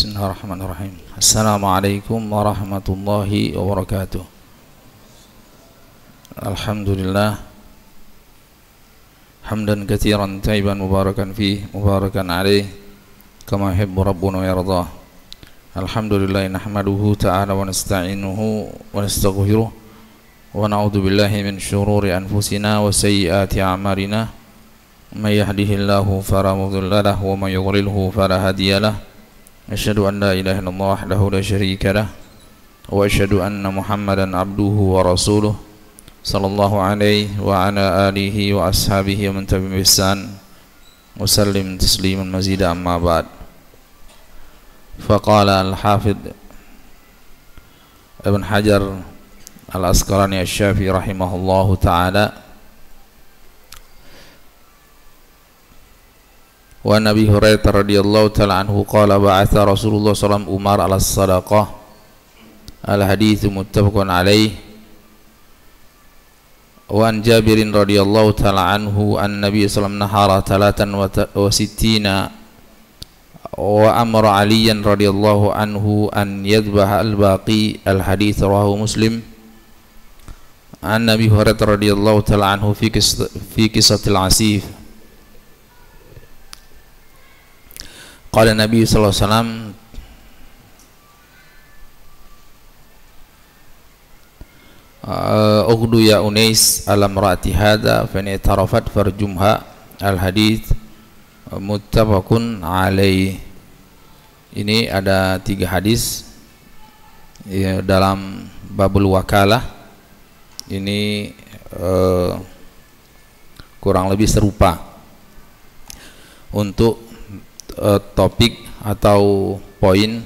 Bismillahirrahmanirrahim. Assalamualaikum warahmatullahi wabarakatuh. Alhamdulillah hamdan katsiran tayyiban mubarakan fi mubarakan alaih kama yuhibbu rabbuna wa yardah. Alhamdulillah nahmaduhu ta'ala wa nasta'inuhu wa nastaghfiruh wa na'udzu billahi min syururi anfusina wa sayyiati a'malina. May yahdihillahu fala mudilla lahu wa may yudlilhu fala hadiya lahu. Asyhadu an la ilaha illallah wahdahu la syarika lah wa asyhadu anna Muhammadan abduhu wa rasuluh sallallahu alaihi wa ala alihi wa ashabihi wa man tabi'ahum bi ihsan wa sallim tasliman mazida amma ba'd. Faqala al-hafidh Ibn Hajar al-Asqalani asy-Syafi'i rahimahullahu ta'ala wa Nabi Hurairah radhiyallahu ta'ala anhu qala ba'atha Rasulullah sallallahu Umar ala sadaqah. Al-hadits muttafaqun alaih. Wa an Jabirin radhiyallahu ta'ala anhu an Nabi sallallahu nahara 63 wa amara Aliyan radhiyallahu anhu an yadhbaha al-baqi. Al-hadits rawahu Muslim. An Nabi Hurairah radhiyallahu ta'ala anhu fi qissatil asif. Qala Nabi sallallahu alaihi wasallam ughdu ya Unais alam ra'ati hadha fa in tarafat farjumha. Al hadits muttafaqun alaih. Ini ada 3 hadis ya, dalam babul wakalah. Ini kurang lebih serupa untuk topik atau poin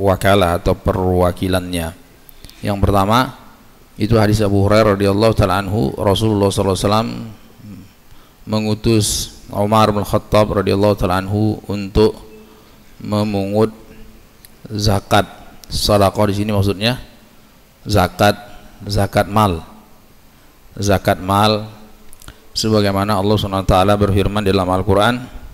wakalah atau perwakilannya. Yang pertama itu hadis Abu Hurairah radhiyallahu ta'ala anhu, Rasulullah sallallahu alaihi wasallam mengutus Umar bin Khattab radhiyallahu ta'ala anhu untuk memungut zakat. Sedekah di sini maksudnya zakat mal. Zakat mal sebagaimana Allah Subhanahu wa taala berfirman dalam Al-Qur'an,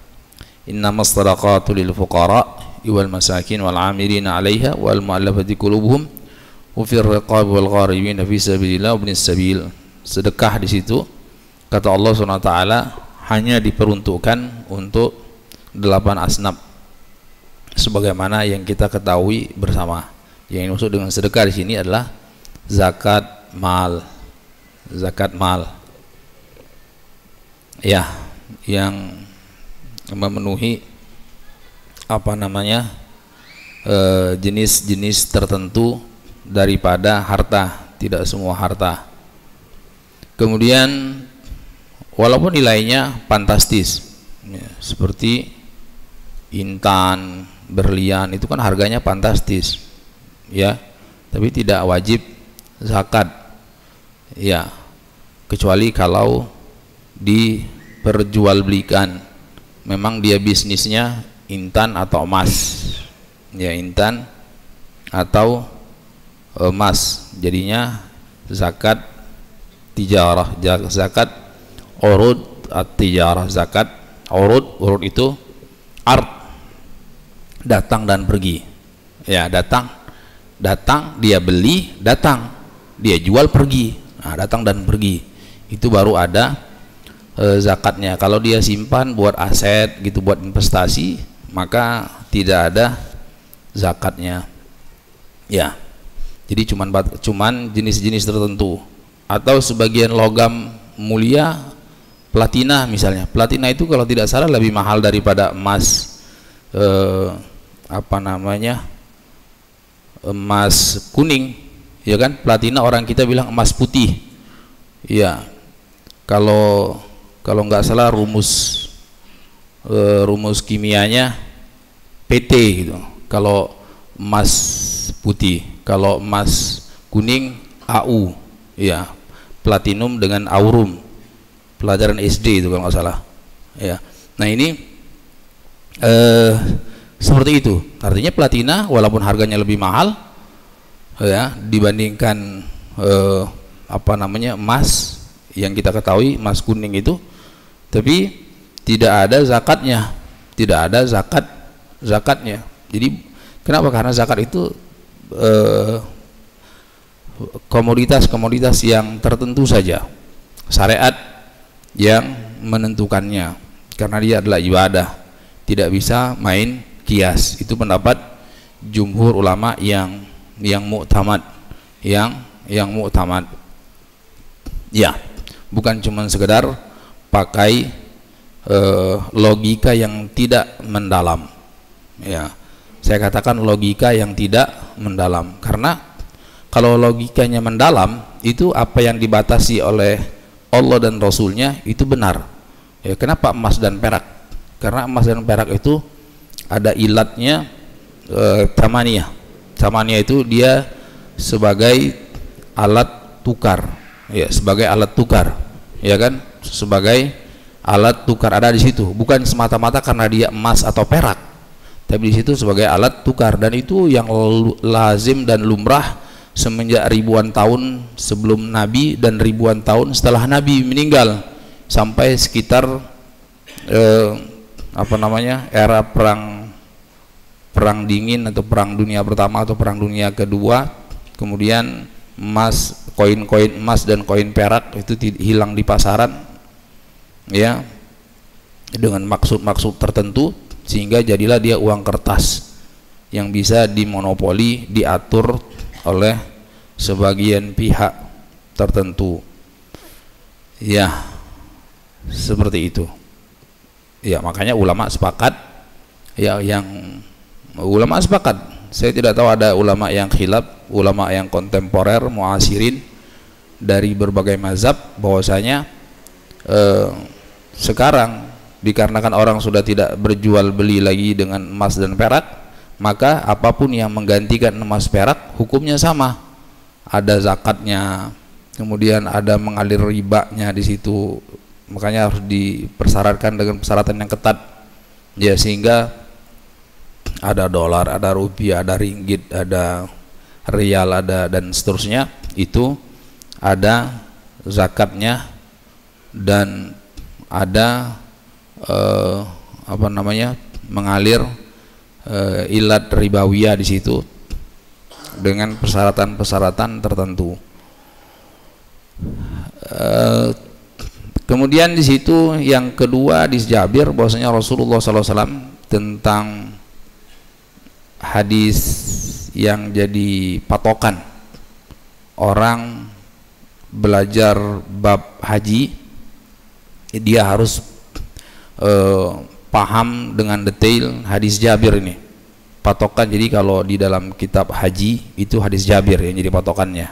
innamas sadaqatu lil fuqara wal masakin wal 'amilina 'alaiha wal mu'allafati qulubuhum wa fir riqab wal gharibin fi sabilillah wa ibnis sabil. Sedekah di situ kata Allah Subhanahu wa taala hanya diperuntukkan untuk 8 asnaf sebagaimana yang kita ketahui bersama. Yang dimaksud dengan sedekah di sini adalah zakat mal. Zakat mal. Ya, yang memenuhi jenis-jenis tertentu daripada harta, tidak semua harta. Kemudian walaupun nilainya fantastis ya, seperti intan, berlian, itu kan harganya fantastis ya, tapi tidak wajib zakat ya, kecuali kalau diperjualbelikan. Memang dia bisnisnya intan atau emas ya, intan atau emas, jadinya zakat tijarah, zakat urud at-tijarah. Zakat urud itu ard, datang dan pergi ya, datang dia beli, datang dia jual, pergi. Nah, datang dan pergi itu baru ada zakatnya. Kalau dia simpan buat aset gitu, buat investasi, maka tidak ada zakatnya ya. Jadi cuman jenis-jenis tertentu atau sebagian logam mulia, platina misalnya. Platina itu kalau tidak salah lebih mahal daripada emas emas kuning ya kan. Platina orang kita bilang emas putih ya. Kalau nggak salah rumus kimianya PT gitu. Kalau emas putih, kalau emas kuning AU ya, platinum dengan aurum, pelajaran SD itu kalau nggak salah ya. Nah ini seperti itu, artinya platina walaupun harganya lebih mahal ya dibandingkan emas yang kita ketahui, emas kuning itu, tapi tidak ada zakatnya, zakatnya. Jadi Kenapa? Karena zakat itu komoditas-komoditas yang tertentu saja, syariat yang menentukannya, karena dia adalah ibadah, tidak bisa main kias. Itu pendapat jumhur ulama yang muktamad, yang muktamad. Ya, bukan cuma sekedar pakai logika yang tidak mendalam. Ya, saya katakan logika yang tidak mendalam, karena kalau logikanya mendalam, itu apa yang dibatasi oleh Allah dan Rasulnya itu benar. Ya, kenapa emas dan perak? Karena emas dan perak itu ada ilatnya, tamaniyah. Tamaniyah itu dia sebagai alat tukar, ya, sebagai alat tukar, ya kan? Sebagai alat tukar ada di situ, bukan semata-mata karena dia emas atau perak, tapi di situ sebagai alat tukar. Dan itu yang lazim dan lumrah semenjak ribuan tahun sebelum Nabi dan ribuan tahun setelah Nabi meninggal, sampai sekitar era perang dingin atau perang dunia pertama atau perang dunia kedua. Kemudian emas, koin-koin emas dan koin perak itu hilang di pasaran, ya, dengan maksud-maksud tertentu, sehingga jadilah dia uang kertas yang bisa dimonopoli, diatur oleh sebagian pihak tertentu. Ya, seperti itu. Ya, makanya ulama sepakat, ya, ulama sepakat. Saya tidak tahu ada ulama yang khilaf, ulama yang kontemporer, muasirin dari berbagai mazhab, bahwasanya sekarang dikarenakan orang sudah tidak berjual beli lagi dengan emas dan perak, maka apapun yang menggantikan emas perak hukumnya sama. Ada zakatnya, kemudian ada mengalir ribanya di situ, makanya harus dipersyaratkan dengan persyaratan yang ketat, ya, sehingga ada dolar, ada rupiah, ada ringgit, ada rial, ada dan seterusnya, itu ada zakatnya dan ada mengalir ilat ribawiyah di situ dengan persyaratan-persyaratan tertentu. Kemudian di situ yang kedua di Jabir, bahwasanya Rasulullah SAW tentang hadis yang jadi patokan orang belajar bab haji, dia harus paham dengan detail hadis Jabir ini, patokan. Jadi kalau di dalam kitab haji itu hadis Jabir yang jadi patokannya,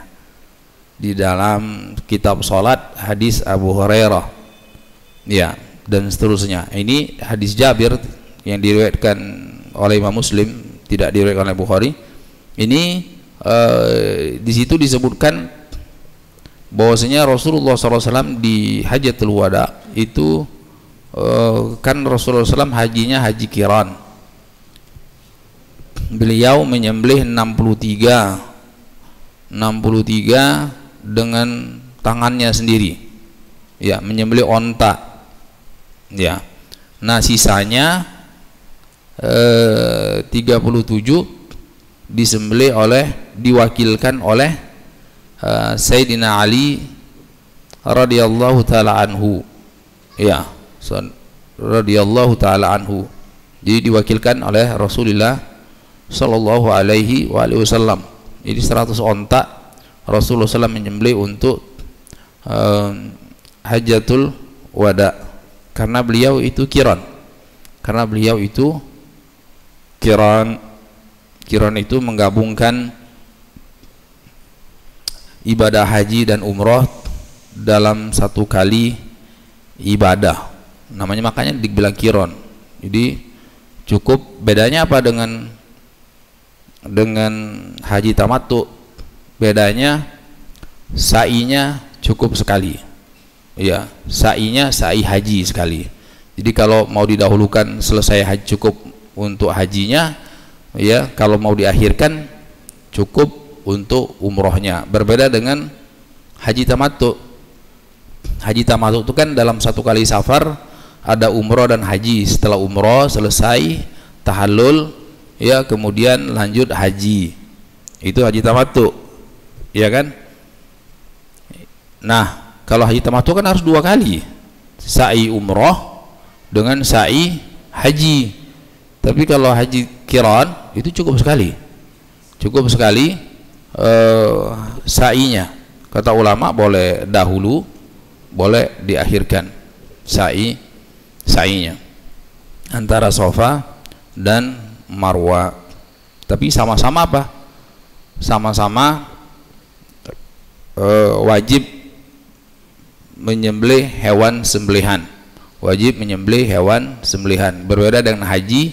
di dalam kitab sholat hadis Abu Hurairah, ya, dan seterusnya. Ini hadis Jabir yang diriwayatkan oleh Imam Muslim, tidak diriwayatkan oleh Bukhari. Ini di situ disebutkan bahwasanya Rasulullah SAW di Hajatul Wada itu kan Rasulullah SAW hajinya haji qiran. Beliau menyembelih 63 dengan tangannya sendiri, ya, menyembelih onta, ya. Nah, sisanya 37 diwakilkan oleh Sayyidina Ali radhiyallahu taala anhu, ya, radhiyallahu taala anhu. Jadi diwakilkan oleh Rasulullah sallallahu alaihi wasallam. Jadi 100 onta Rasulullah SAW menyembelih untuk Hajatul Wada, karena beliau itu qiran. Qiran itu menggabungkan ibadah haji dan umroh dalam satu kali ibadah, namanya, makanya dibilang qiran. Jadi cukup, bedanya apa dengan haji tamattu? Bedanya sa'inya cukup sekali, ya, sa'inya sa'i haji sekali. Jadi kalau mau didahulukan selesai haji cukup untuk hajinya, ya, kalau mau diakhirkan cukup untuk umrohnya. Berbeda dengan haji tamattu. Haji tamattu itu kan dalam satu kali safar ada umroh dan haji. Setelah umroh selesai tahallul, ya, kemudian lanjut haji, itu haji tamattu, ya kan? Nah, kalau haji tamattu kan harus 2 kali, sa'i umroh dengan sa'i haji. Tapi kalau haji qiran itu cukup sekali sa'inya. Kata ulama boleh dahulu, boleh diakhirkan sa'inya antara Safa dan Marwa. Tapi sama-sama apa? Sama-sama wajib menyembelih hewan sembelihan. Wajib menyembelih hewan sembelihan. Berbeda dengan haji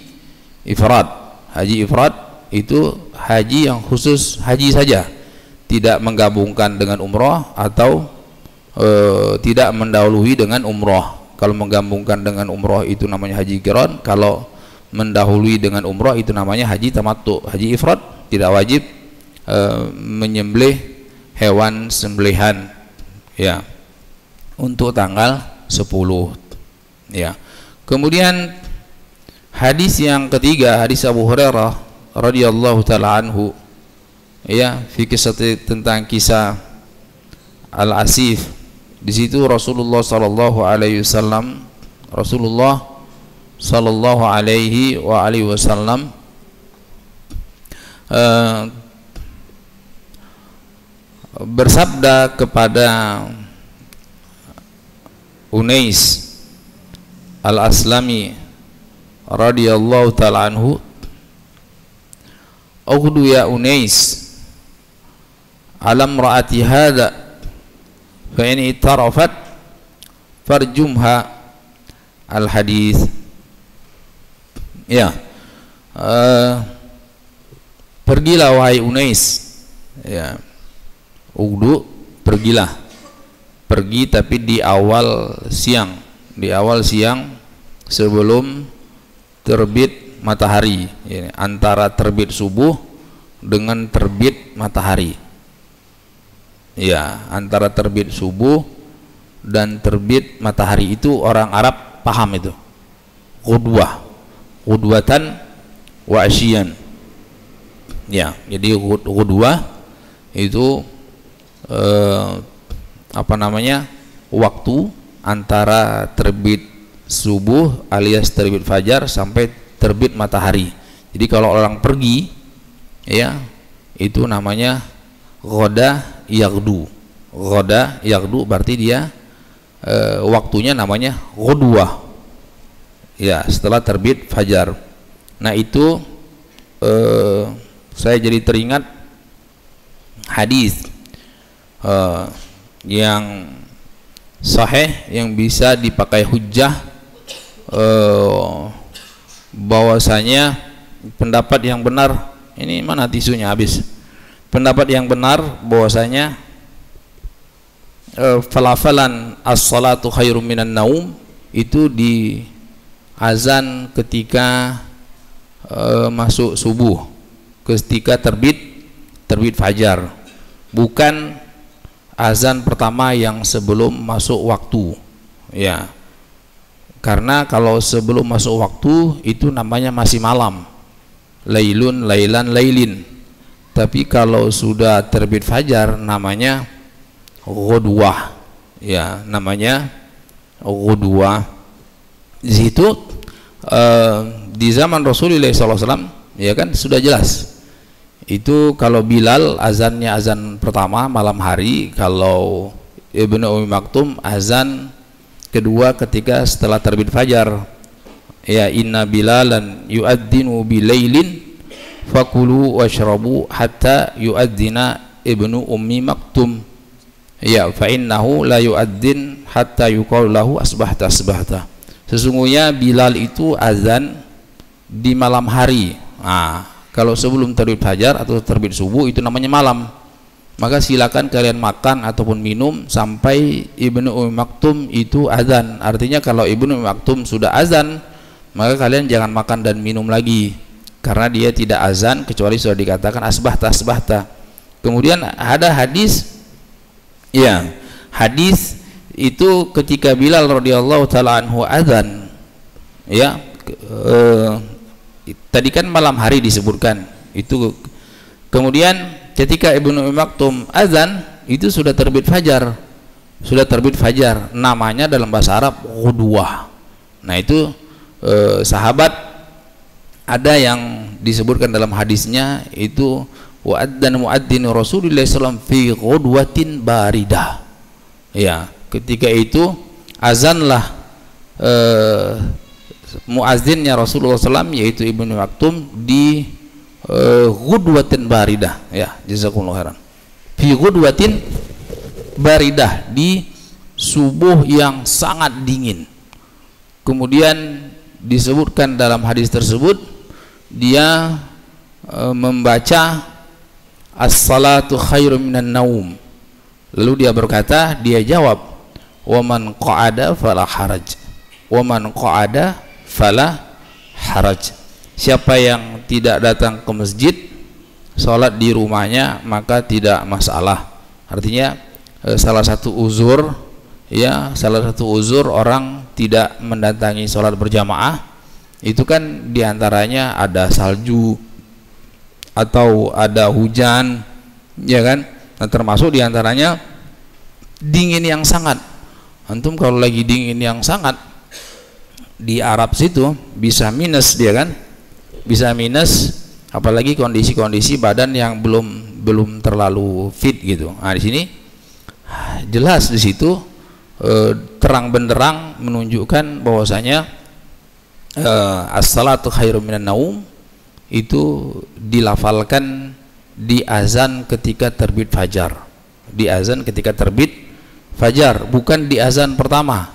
ifrad. Haji ifrad itu haji yang khusus haji saja, tidak menggabungkan dengan umroh atau tidak mendahului dengan umroh. Kalau menggabungkan dengan umroh itu namanya haji qiran, kalau mendahului dengan umroh itu namanya haji tamattu. Haji ifrad tidak wajib menyembelih hewan sembelihan, ya, untuk tanggal 10, ya. Kemudian hadis yang ketiga, hadis Abu Hurairah radhiyallahu taala anhu, ya, tentang kisah Al-Asif. Di situ Rasulullah sallallahu alaihi wasallam bersabda kepada Unais Al-Aslami radhiyallahu taala anhu, "Ughdu ya Unais alam ra'ati hadha fa in itarafat farjumha." Al-hadis, ya. Pergilah wahai Unais, ya. Ughdu, pergilah. Pergi tapi di awal siang sebelum terbit matahari, ya, antara terbit subuh dengan terbit matahari, ya, antara terbit subuh dan terbit matahari. Itu orang Arab paham itu, ghudwatan wa asyian, ya. Jadi ghudwah itu waktu antara terbit subuh alias terbit fajar sampai terbit matahari. Jadi kalau orang pergi, ya, itu namanya ghoda yaghdu berarti dia waktunya namanya ghudwah, ya, setelah terbit fajar. Nah, itu saya jadi teringat hadis yang sahih yang bisa dipakai hujjah, bahwasanya pendapat yang benar, ini mana tisunya habis, pendapat yang benar bahwasanya falafalan as-salatu khairum minan naum itu di azan ketika masuk subuh, ketika terbit fajar, bukan azan pertama yang sebelum masuk waktu, ya. Karena kalau sebelum masuk waktu itu namanya masih malam, lailin. Tapi kalau sudah terbit fajar namanya ghudwah, ya, namanya ghudwah. Di situ di zaman Rasulullah SAW, ya kan, sudah jelas itu. Kalau Bilal azannya azan pertama malam hari, kalau Ibnu Ummi Maktum azan kedua ketika setelah terbit fajar, ya, inna bilalan yu'adzinu bilailin fakulu washrabu hatta yu'adzina Ibnu Ummi Maktum, ya, fa innahu la yu'adzin hatta yuqalu lahu asbahta. Sesungguhnya Bilal itu azan di malam hari. Nah, kalau sebelum terbit fajar atau terbit subuh itu namanya malam. Maka silakan kalian makan ataupun minum sampai Ibnu Ummi Maktum itu azan. Artinya kalau Ibnu Ummi Maktum sudah azan, maka kalian jangan makan dan minum lagi, karena dia tidak azan kecuali sudah dikatakan asbahta. Kemudian ada hadis, ya, hadis itu ketika Bilal radhiyallahu taala anhu azan, ya, Tadi kan malam hari disebutkan itu. Kemudian ketika Ibnu Maktum azan itu sudah terbit fajar. Sudah terbit fajar. Namanya dalam bahasa Arab ghudwah. Nah, itu sahabat ada yang disebutkan dalam hadisnya itu wa'adzan muadzin Rasulullah SAW fi ghudwatin baridah. Ya, ketika itu azanlah muazzinnya Rasulullah SAW yaitu Ibnu Maktum di ghudwatin baridah. Ya, jazakumullah khairan. Fi ghudwatin baridah, di subuh yang sangat dingin. Kemudian disebutkan dalam hadis tersebut dia membaca as-salatu khairum minan naum. Lalu dia berkata, dia jawab, wa man qa'ada fala haraj, wa man qa'ada fala haraj. Siapa yang tidak datang ke masjid, sholat di rumahnya, maka tidak masalah. Artinya salah satu uzur, ya, salah satu uzur orang tidak mendatangi sholat berjamaah itu kan diantaranya ada salju atau ada hujan, ya kan. Nah, termasuk diantaranya dingin yang sangat. Antum kalau lagi dingin yang sangat di Arab situ bisa minus, dia kan, bisa minus, apalagi kondisi-kondisi badan yang belum terlalu fit gitu. Nah, di sini jelas di situ terang benderang menunjukkan bahwasanya as-salatu khairum minan naum itu dilafalkan di azan ketika terbit fajar, di azan ketika terbit fajar, bukan di azan pertama,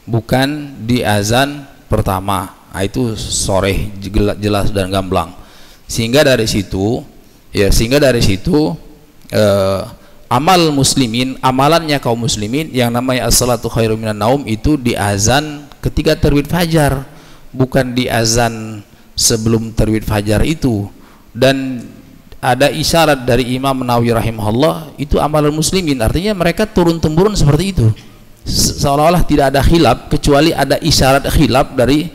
bukan di azan pertama. Nah, itu sore jelas dan gamblang. Sehingga dari situ amal muslimin, amalannya kaum muslimin yang namanya as-salatu khairum minan naum itu di azan ketika terbit fajar, bukan di azan sebelum terbit fajar itu. Dan ada isyarat dari Imam Nawawi rahimahullah, itu amalan muslimin, artinya mereka turun-temurun seperti itu, seolah-olah tidak ada khilaf, kecuali ada isyarat khilaf dari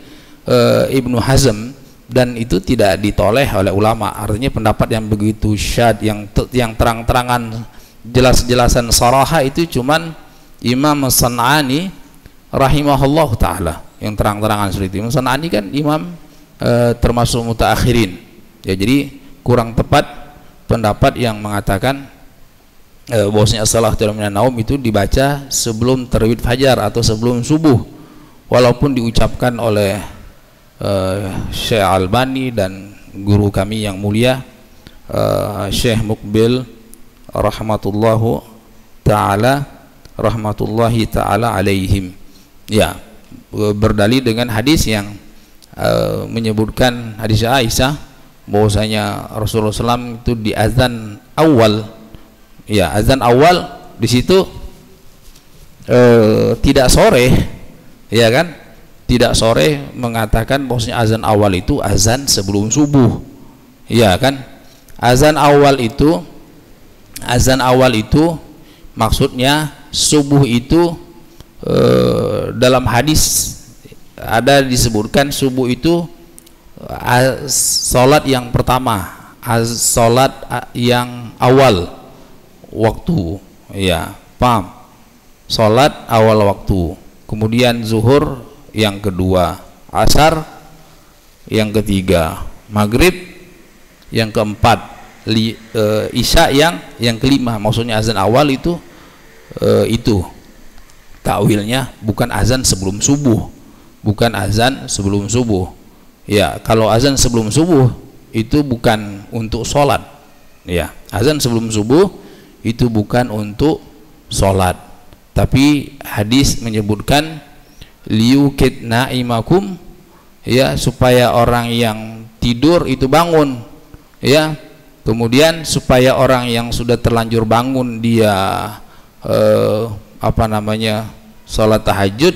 Ibnu Hazm, dan itu tidak ditoleh oleh ulama. Artinya pendapat yang begitu syad, yang terang-terangan, jelas-jelasan saraha itu cuman Imam San'ani rahimahullah ta'ala yang terang-terangan seperti itu. Imam San'ani kan imam termasuk mutaakhirin, ya, jadi kurang tepat pendapat yang mengatakan bahwasanya as-salatu minan naum itu dibaca sebelum terbit fajar atau sebelum subuh, walaupun diucapkan oleh Syekh Albani dan guru kami yang mulia Syekh Muqbil rahmatullahi taala alaihim, ya, berdalil dengan hadis yang menyebutkan hadis Aisyah bahwasanya Rasulullah SAW itu di azan awal, ya, azan awal di situ tidak sore, ya kan, tidak sore, mengatakan bahwasanya azan awal itu azan sebelum subuh, ya kan. Azan awal itu maksudnya subuh itu dalam hadis ada disebutkan subuh itu salat yang pertama, salat yang awal waktu, ya, paham, salat awal waktu. Kemudian zuhur yang kedua, asar yang ketiga, maghrib yang keempat, isya yang kelima. Maksudnya azan awal itu takwilnya bukan azan sebelum subuh, bukan azan sebelum subuh. Ya, kalau azan sebelum subuh itu bukan untuk sholat, ya, azan sebelum subuh itu bukan untuk sholat. Tapi hadis menyebutkan liyukid na'imakum, ya, supaya orang yang tidur itu bangun, ya. Kemudian supaya orang yang sudah terlanjur bangun dia sholat tahajud,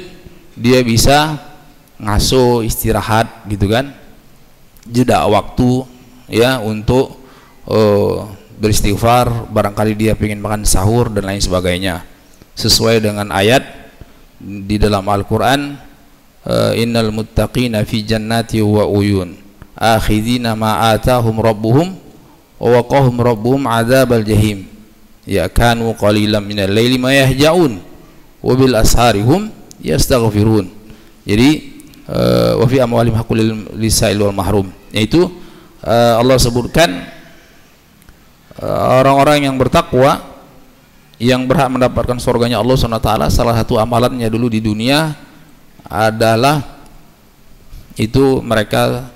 dia bisa ngasuh istirahat gitu kan, jeda waktu, ya, untuk beristighfar, barangkali dia ingin makan sahur dan lain sebagainya, sesuai dengan ayat di dalam Al-Quran, innal muttaqina fi jannati wa uyun, akhidina ma atahum rabbuhum wa waqahum rabbuhum adzabal jahim. Ya kanu qalilan minal laili ma yahjaun wa bil asharihum yastaghfirun. Jadi wa fi amwalihim haqqul lisail wal mahrum, yaitu Allah sebutkan orang-orang yang bertakwa yang berhak mendapatkan surganya Allah SWT. Salah satu amalannya dulu di dunia adalah itu mereka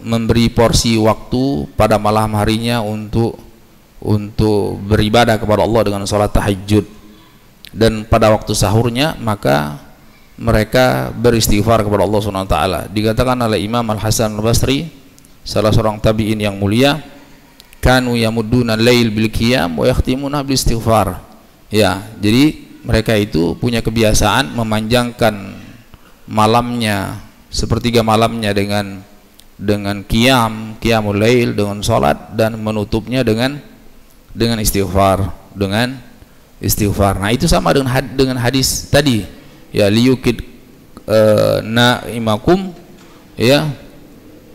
memberi porsi waktu pada malam harinya untuk beribadah kepada Allah dengan salat tahajud, dan pada waktu sahurnya maka mereka beristighfar kepada Allah SWT. Dikatakan oleh Imam Al-Hasan Al-Basri, salah seorang tabi'in yang mulia, kanu yamudduna lail bil qiyam wa yakhtimuna bil istighfar. Ya, jadi mereka itu punya kebiasaan memanjangkan malamnya, sepertiga malamnya dengan qiyamul lail, dengan salat, dan menutupnya dengan istighfar, Nah, itu sama dengan hadis tadi, ya, liyukid naimakum, ya,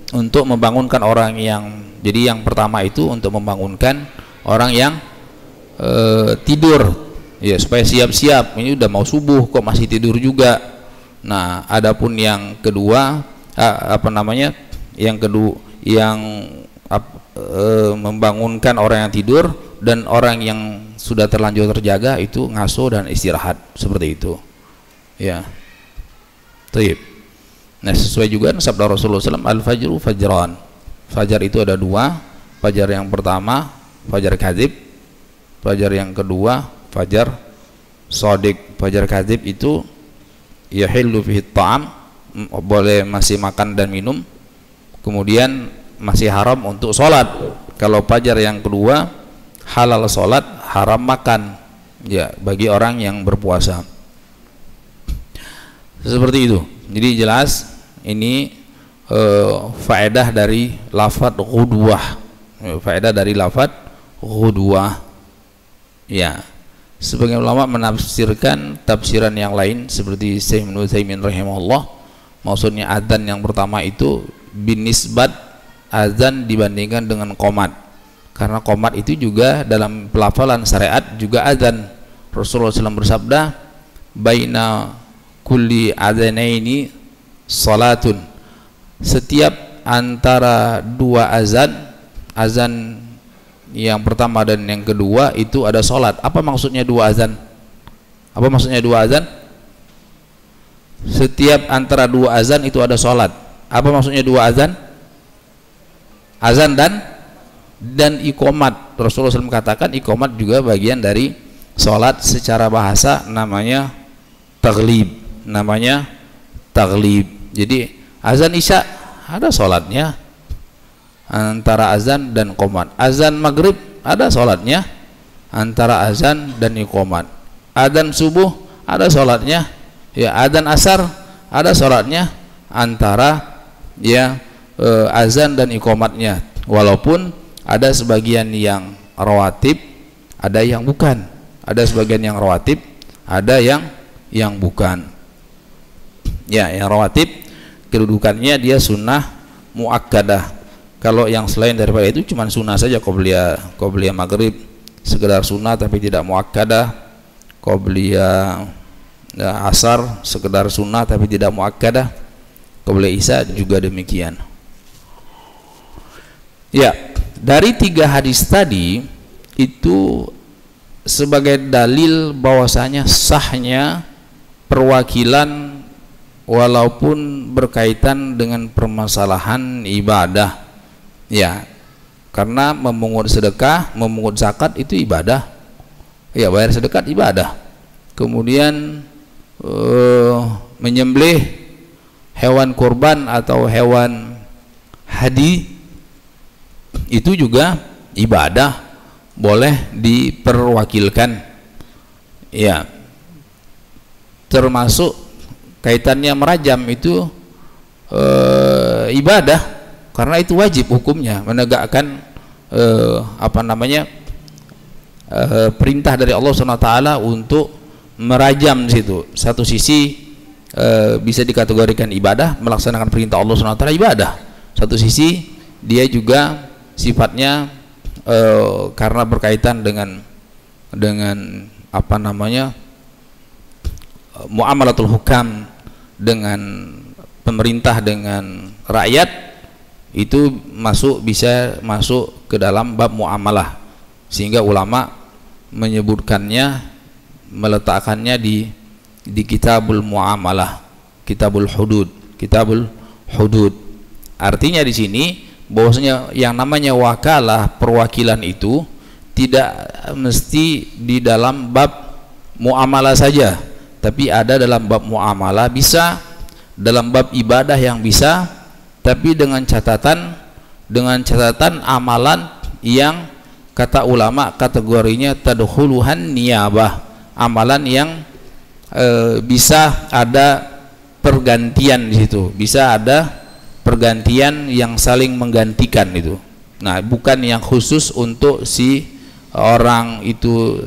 untuk membangunkan orang yang, jadi yang pertama itu untuk membangunkan orang yang tidur, ya, supaya siap-siap, ini udah mau subuh kok masih tidur juga. Nah, adapun yang kedua membangunkan orang yang tidur, dan orang yang sudah terlanjur terjaga itu ngaso dan istirahat, seperti itu, ya. Baik. Nah, sesuai juga sabda Rasulullah SAW, al-fajru fajran. Fajar itu ada dua, fajar yang pertama fajar kadzib, fajar yang kedua fajar shadiq. Fajar kadzib itu yahillu fihi ta'am, boleh masih makan dan minum, kemudian masih haram untuk sholat. Kalau fajar yang kedua halal sholat, haram makan, ya, bagi orang yang berpuasa. Seperti itu. Jadi jelas ini faedah dari lafadz ghudwah, faedah dari lafadz ghudwah, ya. Sebagian ulama menafsirkan tafsiran yang lain seperti Syekh Ibnu Utsaimin rahimahullah, maksudnya adzan yang pertama itu binisbat adzan dibandingkan dengan qomat, karena qomat itu juga dalam pelafalan syariat juga adzan. Rasulullah SAW bersabda, baina kulli adzanaini salatun, setiap antara dua azan yang pertama dan yang kedua itu ada sholat. Apa maksudnya dua azan? Apa maksudnya dua azan? Setiap antara dua azan itu ada sholat. Apa maksudnya dua azan? Azan dan iqomat. Rasulullah SAW katakan iqomat juga bagian dari sholat, secara bahasa namanya taglib, Jadi azan isya ada sholatnya antara azan dan qomat. Azan maghrib ada sholatnya antara azan dan iqomat. Azan subuh ada sholatnya, ya. Azan asar ada sholatnya antara, ya, azan dan iqomatnya. Walaupun ada sebagian yang rawatib, ada yang bukan. Ada sebagian yang rawatib, ada yang bukan. Ya, yang rawatib kedudukannya dia sunnah muakkadah. Kalau yang selain daripada itu cuma sunnah saja, qobliyah maghrib sekedar sunnah tapi tidak muakkadah, qobliyah asar sekedar sunnah tapi tidak muakkadah, qobliyah isya juga demikian. Ya, dari 3 hadis tadi itu sebagai dalil bahwasanya sahnya perwakilan walaupun berkaitan dengan permasalahan ibadah, ya, karena memungut sedekah, memungut zakat itu ibadah, ya, bayar sedekah ibadah. Kemudian menyembelih hewan kurban atau hewan hadi itu juga ibadah, boleh diperwakilkan, ya. Termasuk kaitannya merajam itu ibadah, karena itu wajib hukumnya, menegakkan perintah dari Allah SWT untuk merajam di situ. Satu sisi bisa dikategorikan ibadah, melaksanakan perintah Allah SWT ibadah. satu sisi dia juga sifatnya karena berkaitan dengan apa namanya muamalatul hukam, dengan pemerintah dengan rakyat, itu bisa masuk ke dalam bab muamalah, sehingga ulama menyebutkannya, meletakkannya di kitabul muamalah, kitabul hudud. Artinya di sini bahwasanya yang namanya wakalah, perwakilan itu tidak mesti di dalam bab muamalah saja, tapi ada dalam bab muamalah, bisa dalam bab ibadah yang bisa, tapi dengan catatan amalan yang kata ulama kategorinya tadkhuluhan niyabah, amalan yang bisa ada pergantian di situ, bisa ada pergantian yang saling menggantikan itu. Nah, bukan yang khusus untuk si orang itu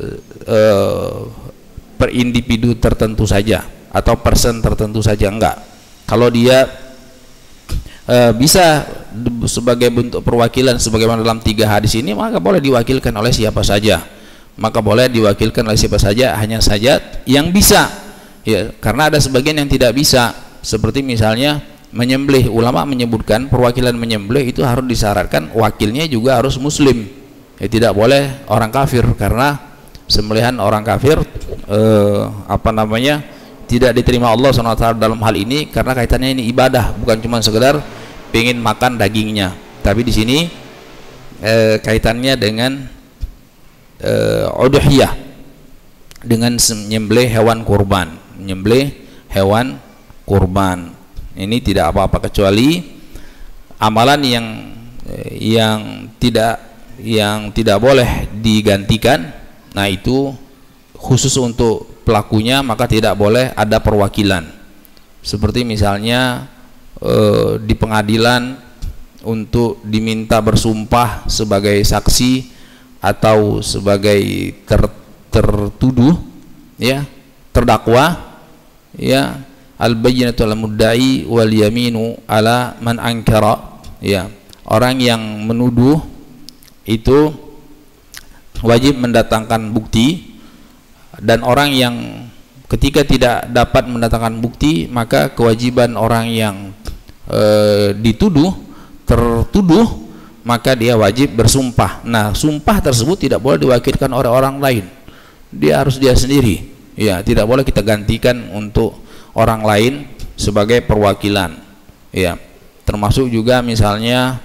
per individu tertentu saja atau person tertentu saja, enggak. Kalau dia bisa sebagai bentuk perwakilan sebagaimana dalam 3 hadis ini, maka boleh diwakilkan oleh siapa saja. Hanya saja yang bisa. Ya, karena ada sebagian yang tidak bisa, seperti misalnya menyembelih. Ulama menyebutkan perwakilan menyembelih itu harus disyaratkan wakilnya juga harus muslim. Ya, tidak boleh orang kafir, karena sembelihan orang kafir tidak diterima Allah SWT dalam hal ini, karena kaitannya ini ibadah, bukan cuma sekedar pengen makan dagingnya, tapi di sini kaitannya dengan udhiyah, dengan menyembelih hewan kurban. Ini tidak apa-apa, kecuali amalan yang tidak boleh digantikan. Nah, itu khusus untuk pelakunya, maka tidak boleh ada perwakilan. Seperti misalnya di pengadilan untuk diminta bersumpah sebagai saksi atau sebagai tertuduh, ya, terdakwa, ya, al-bayyinatu 'alal mudda'i wal yaminu 'ala man ankara, ya, orang yang menuduh itu wajib mendatangkan bukti, dan orang yang ketika tidak dapat mendatangkan bukti, maka kewajiban orang yang tertuduh, maka dia wajib bersumpah. Nah, sumpah tersebut tidak boleh diwakilkan oleh orang lain, dia harus dia sendiri, ya, tidak boleh kita gantikan untuk orang lain sebagai perwakilan, ya. Termasuk juga misalnya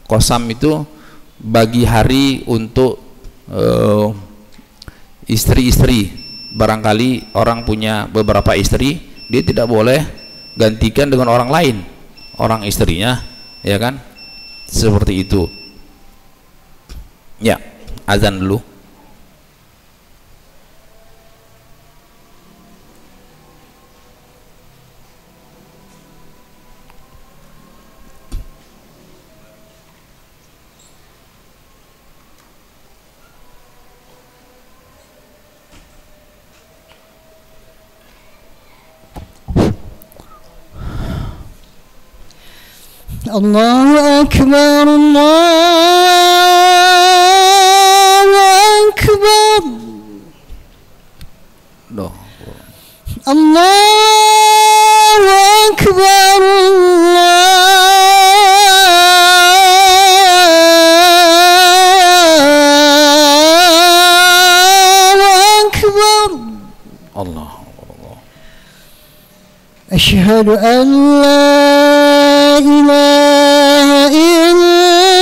kosam itu bagi hari untuk istri-istri. Barangkali orang punya beberapa istri, dia tidak boleh gantikan dengan orang lain, orang istrinya, ya kan, seperti itu. Ya, azan dulu. Allahu Akbar, Allahu Akbar. Allahu Akbar, Allahu Akbar. Allah. Asyhadu an la ilaha illallah.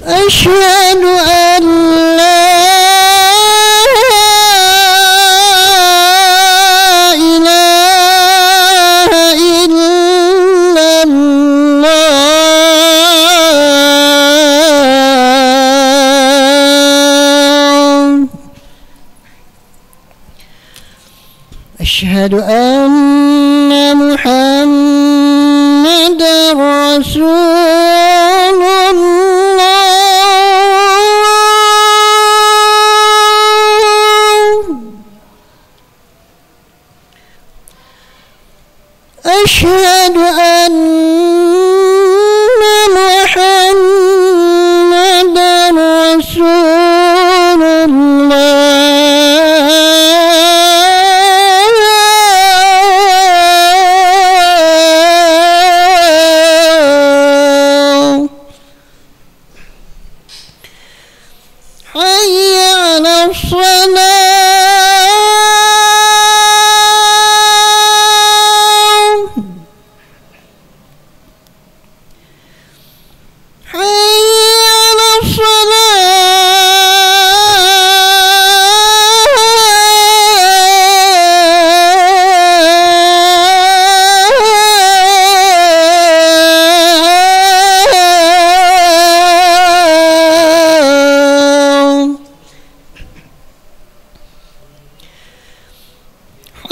Asyhadu an la ilaha illallah. Asyhadu anna Muhammadar رسول الله أشهد أن محمدا رسول الله حي على الصلاة حي على الصلاة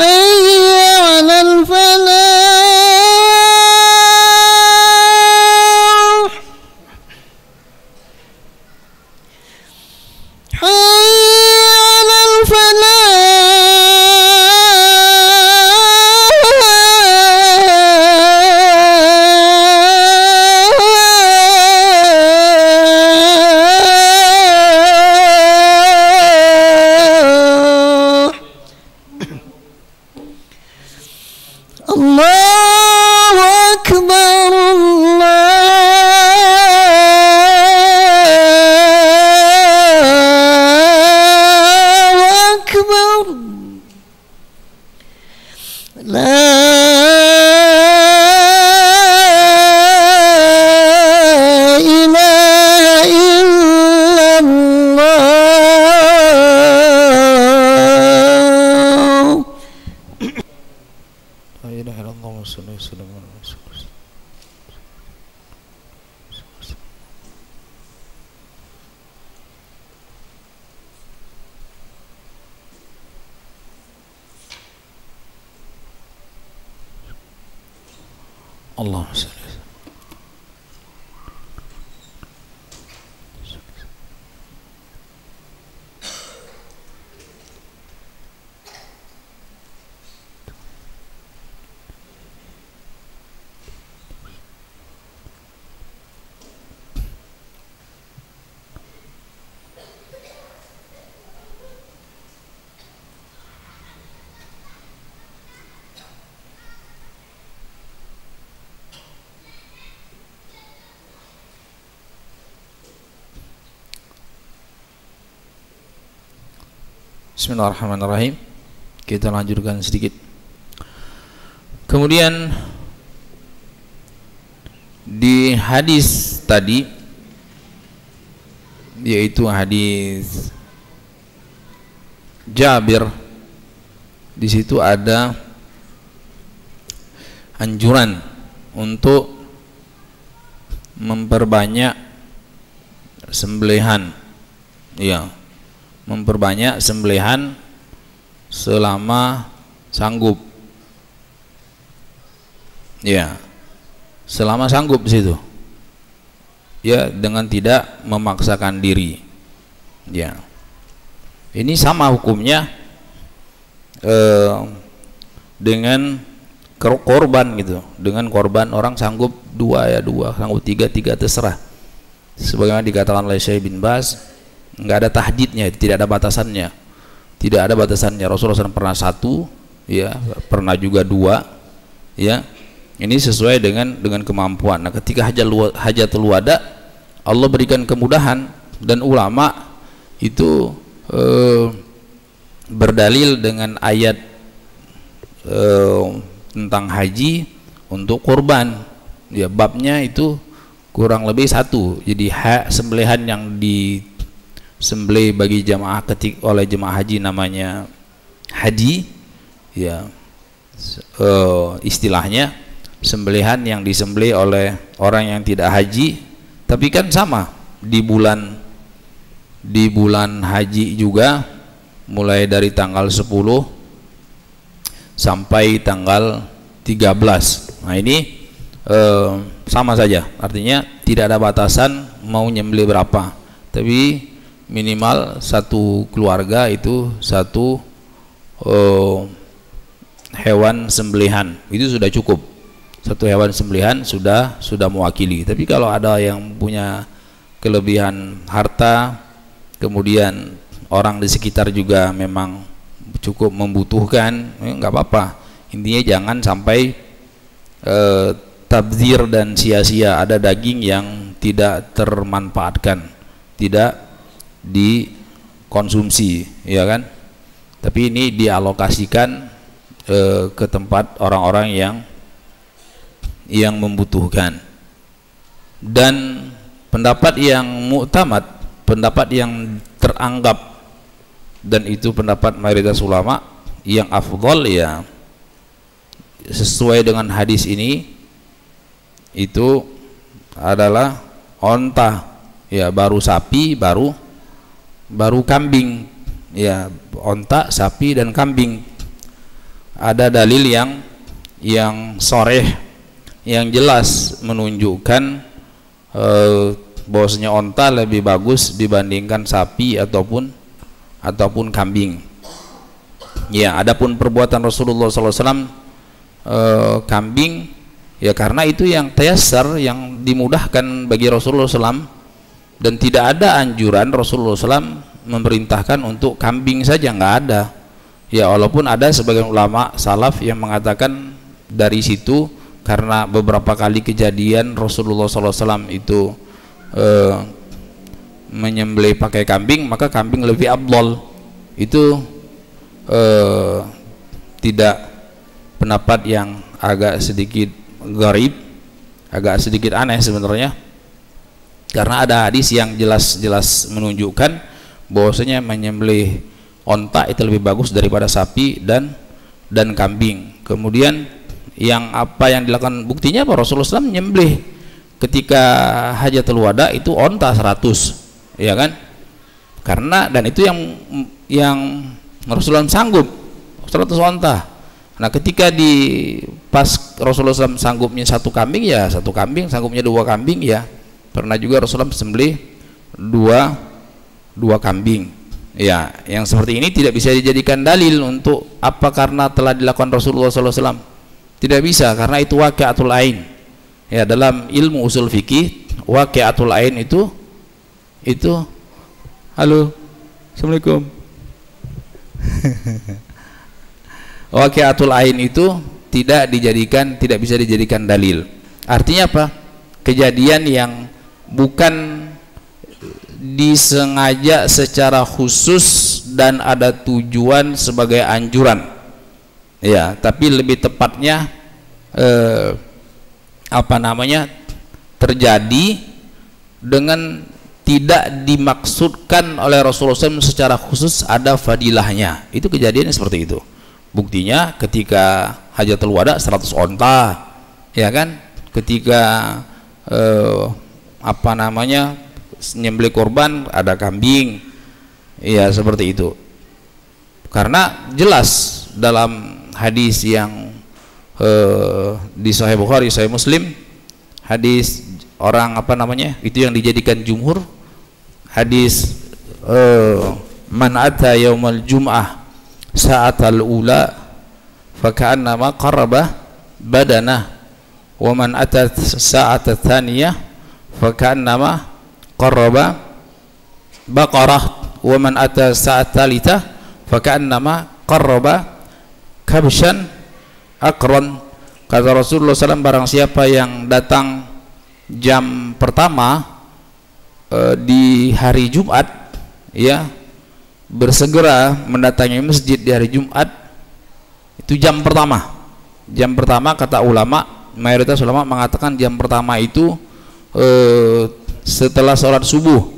حي على الفلاح حي على الفلاح الله أكبر الله أكبر لا إله إلا الله La ilaha illallah wa sallallahu alaihi wasallam. Allahumma salli. Bismillahirrahmanirrahim. Kita lanjutkan sedikit. Kemudian di hadis tadi, yaitu hadis Jabir, di situ ada anjuran untuk memperbanyak sembelihan, ya, memperbanyak sembelihan selama sanggup, ya, selama sanggup di situ, ya, dengan tidak memaksakan diri, ya. Ini sama hukumnya dengan korban gitu, dengan korban orang sanggup dua ya dua, sanggup tiga terserah. Sebagaimana dikatakan oleh Syekh bin Baz, nggak ada tahdidnya, tidak ada batasannya, tidak ada batasannya. Rasulullah SAW pernah satu, ya, pernah juga dua, ya. Ini sesuai dengan kemampuan. Nah, ketika hajatul wada, Allah berikan kemudahan, dan ulama itu berdalil dengan ayat tentang haji untuk korban, ya, babnya itu kurang lebih satu. Jadi sembelihan yang disembelih bagi jamaah oleh jemaah haji namanya hadi, ya, istilahnya sembelihan yang disembelih oleh orang yang tidak haji, tapi kan sama di bulan haji juga, mulai dari tanggal 10 sampai tanggal 13. Nah, ini sama saja, artinya tidak ada batasan mau nyembelih berapa, tapi minimal satu keluarga itu satu hewan sembelihan itu sudah cukup. Satu hewan sembelihan sudah mewakili. Tapi kalau ada yang punya kelebihan harta, kemudian orang di sekitar juga memang cukup membutuhkan, nggak apa-apa. Intinya jangan sampai tabdzir dan sia-sia, ada daging yang tidak termanfaatkan, tidak dikonsumsi, ya kan? Tapi ini dialokasikan ke tempat orang-orang yang membutuhkan. Dan pendapat yang mu'tamad, pendapat yang teranggap, dan itu pendapat mayoritas ulama, yang afdal ya sesuai dengan hadis ini itu adalah onta, ya, baru sapi, baru kambing, ya, onta, sapi dan kambing. Ada dalil yang soreh, yang jelas menunjukkan bahwasanya onta lebih bagus dibandingkan sapi ataupun kambing. Ya, adapun perbuatan Rasulullah SAW kambing, ya karena itu yang tayassar, yang dimudahkan bagi Rasulullah SAW, dan tidak ada anjuran Rasulullah SAW memerintahkan untuk kambing saja, nggak ada. Ya, walaupun ada sebagian ulama salaf yang mengatakan dari situ karena beberapa kali kejadian Rasulullah SAW itu menyembelih pakai kambing, maka kambing lebih afdal. Itu tidak pendapat yang agak sedikit gharib, agak sedikit aneh sebenarnya, karena ada hadis yang jelas-jelas menunjukkan bahwasanya menyembelih onta itu lebih bagus daripada sapi dan kambing. Kemudian yang dilakukan, buktinya apa? Rasulullah SAW menyembelih ketika hajatul wada itu onta 100, ya kan? Karena, dan itu yang Rasulullah sanggup 100 onta. Nah, ketika pas Rasulullah SAW sanggupnya satu kambing, ya satu kambing, sanggupnya 2 kambing, ya pernah juga Rasulullah sembelih dua kambing. Ya, yang seperti ini tidak bisa dijadikan dalil untuk apa karena telah dilakukan Rasulullah SAW. Tidak bisa, karena itu waqi'atul ain. Ya, dalam ilmu usul fikih, waqi'atul ain itu halo, assalamualaikum. Waqi'atul ain itu tidak bisa dijadikan dalil. Artinya apa? Kejadian yang bukan disengaja secara khusus dan ada tujuan sebagai anjuran, ya, tapi lebih tepatnya terjadi dengan tidak dimaksudkan oleh Rasulullah SAW secara khusus ada fadilahnya. Itu kejadiannya seperti itu. Buktinya ketika hajatul wada 100 onta, ya kan? Ketika nyembelih korban ada kambing, ya seperti itu. Karena jelas dalam hadis yang di Sahih Bukhari, Sahih Muslim, hadis orang itu yang dijadikan jumhur, hadis man ata yaumal jum'ah sa'atal ula faka'annama qarraba badanah wa man ata sa'atat thaniyah faka'annama qarraba baqarah wa man ata sa'at thalithah faka'annama qarraba kabshan akron. Kata Rasulullah SAW, barang siapa yang datang jam pertama di hari Jumat, ya, bersegera mendatangi masjid di hari Jumat, itu jam pertama. Jam pertama, kata ulama, mayoritas ulama mengatakan jam pertama itu setelah sholat subuh,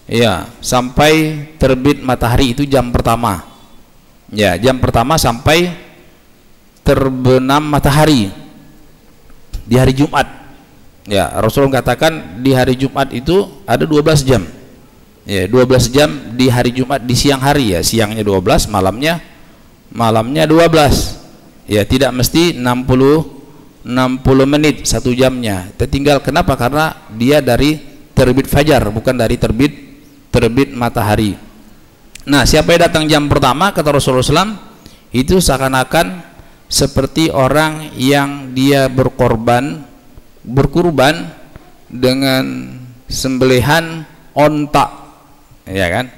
ya, sampai terbit matahari, itu jam pertama. Ya, jam pertama sampai terbenam matahari di hari Jumat. Ya, Rasulullah katakan di hari Jumat itu ada 12 jam. Ya, 12 jam di hari Jumat di siang hari, ya, siangnya 12, malamnya 12. Ya, tidak mesti 60 60 menit 1 jamnya tertinggal. Kenapa? Karena dia dari terbit fajar, bukan dari terbit matahari. Nah, siapa yang datang jam pertama, kata Rasulullah SAW, itu seakan-akan seperti orang yang dia berkurban dengan sembelihan onta, ya kan?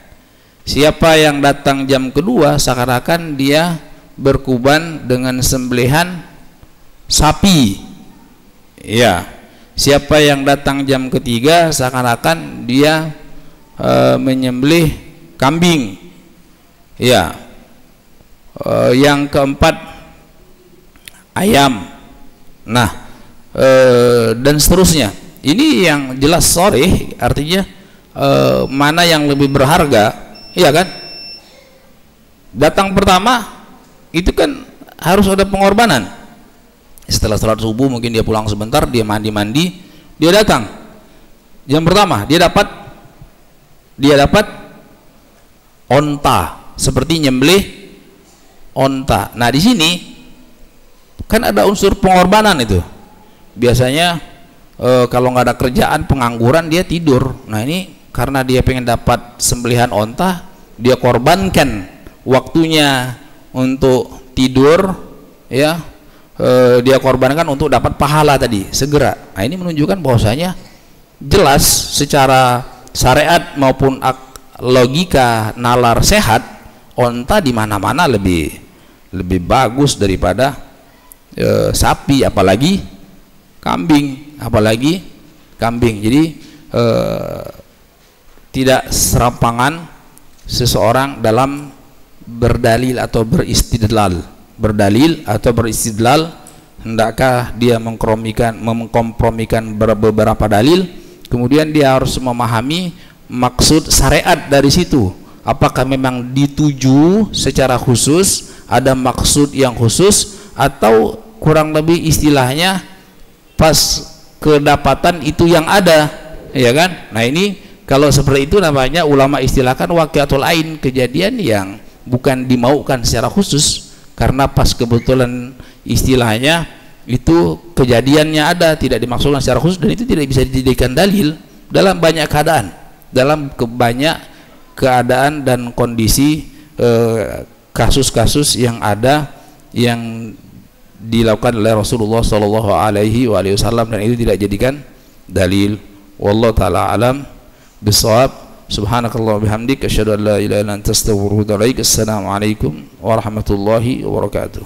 Siapa yang datang jam kedua, seakan-akan dia berkurban dengan sembelihan sapi, ya. Siapa yang datang jam ketiga, seakan-akan dia menyembelih kambing, ya. Yang keempat ayam. Nah, dan seterusnya. Ini yang jelas sharih, artinya mana yang lebih berharga, iya kan? Datang pertama itu kan harus ada pengorbanan. Setelah sholat subuh mungkin dia pulang sebentar, dia mandi, dia datang jam pertama, dia dapat onta, seperti nyembelih onta. Nah, di sini kan ada unsur pengorbanan itu. Biasanya kalau nggak ada kerjaan, pengangguran, dia tidur. Nah, ini karena dia pengen dapat sembelihan onta, dia korbankan waktunya untuk tidur, ya. Dia korbankan untuk dapat pahala tadi segera. Nah, ini menunjukkan bahwasanya jelas secara syariat maupun logika nalar sehat, onta di mana-mana lebih bagus daripada sapi, apalagi kambing. Jadi tidak serampangan seseorang dalam berdalil atau beristidlal, hendakkah dia mengkompromikan beberapa dalil, kemudian dia harus memahami maksud syariat dari situ. Apakah memang dituju secara khusus, ada maksud yang khusus, atau kurang lebih istilahnya pas kedapatan itu yang ada, ya kan? Nah, ini kalau seperti itu namanya ulama istilahkan waqiatul ain, kejadian yang bukan dimaukan secara khusus, karena pas kebetulan istilahnya itu kejadiannya ada, tidak dimaksudkan secara khusus, dan itu tidak bisa dijadikan dalil dalam banyak keadaan, dan kondisi kasus-kasus yang ada yang dilakukan oleh Rasulullah Shallallahu Alaihi Wasallam, dan itu tidak jadikan dalil. Wallahu taala alam bisawab. Subhanakallah bihamdik, asyhadu an la ilaha illa anta astaghfiruka wa atubu ilaik. Assalamualaikum warahmatullahi wabarakatuh.